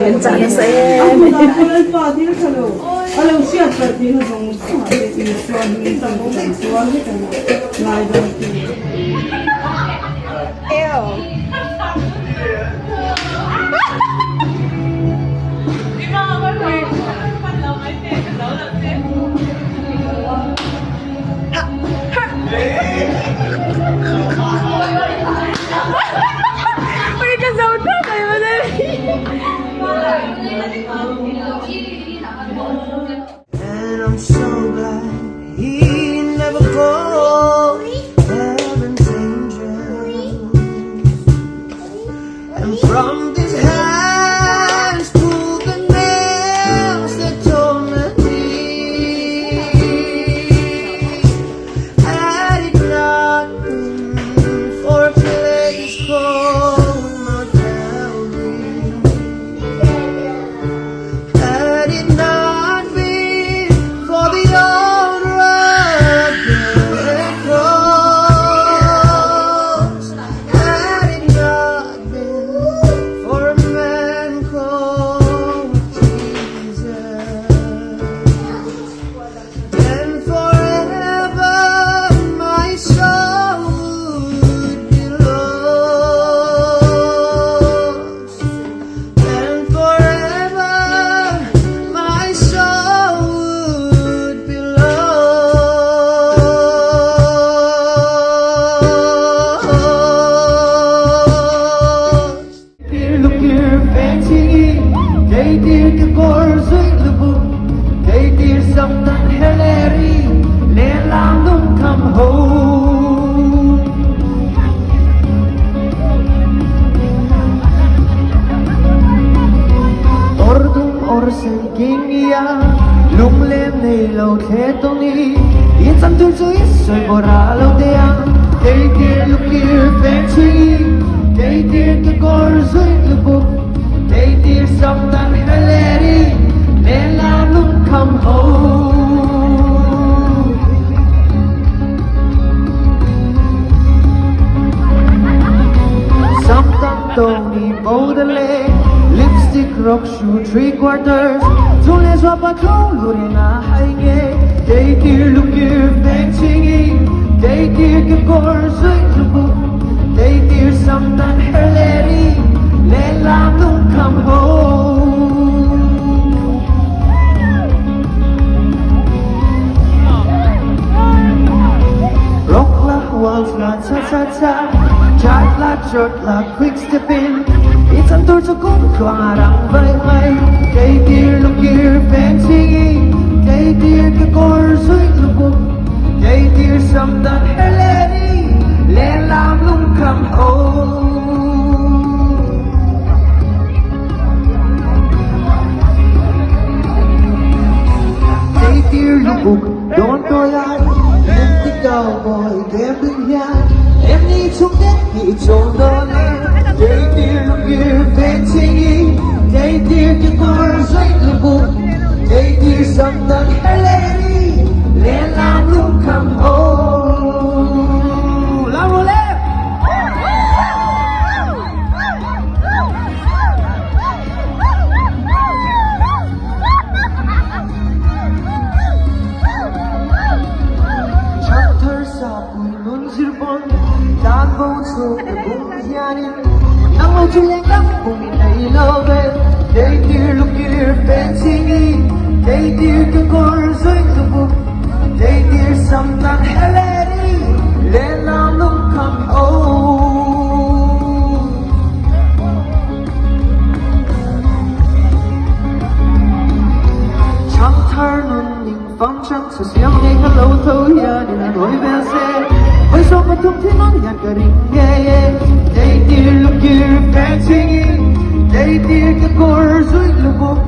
Kencana sa em. Uy, kasaw na kayo na. And I'm so glad he never called heaven angels. And from these hands pull the nails that torment me. Had it not been for a place called Mount Calvary, had it not been for the old rugged cross, had it not been for a man called Jesus, then forever my soul would be lost, and forever my soul would be lost. Look here, fancy, they did the course with the book, they did something hilarious, let long come home. Ordung orsen kingia, lung lên này lâu thế tôi nghĩ, yên tâm tôi dưới rồi bỏ ra lâu thế à. They did look here fancy, they did the course with the book, they did something hilarious, let long come home. Something Tony Baudelaire, lipstick, rock shoe, 3/4. Tous les soirs pas trop lourd na hainge. They did look here fancy, they did the course with the book, they did something hilarious, let long come home. Rock la, waltz la, cha cha cha, chat la, short la, quick step in. It's an tour so good, kwarang vai vai. They dear look here fancy, they dear the course with the book, they dear something hilarious, let long come home. They dear the book, don't go out. Let the cowboy gambling here. Em đi xuống đất thì trốn đó lên. They dear look here fancy, they dear the course with the book, they dear something hilarious, let long come home. Lao lên. Chapter sa punong sirbon, dagong so nagong yanin, nang majulang lang puminay lobe. They dear look here fancy, they dear the course with the book, they dear something hilarious, let long come home. Chapter nung function sa siyang ay hello to yanin ang hoy bese. May so matong tinon yan ka rin yeah. They dear look here fancy, they dear the course with the book,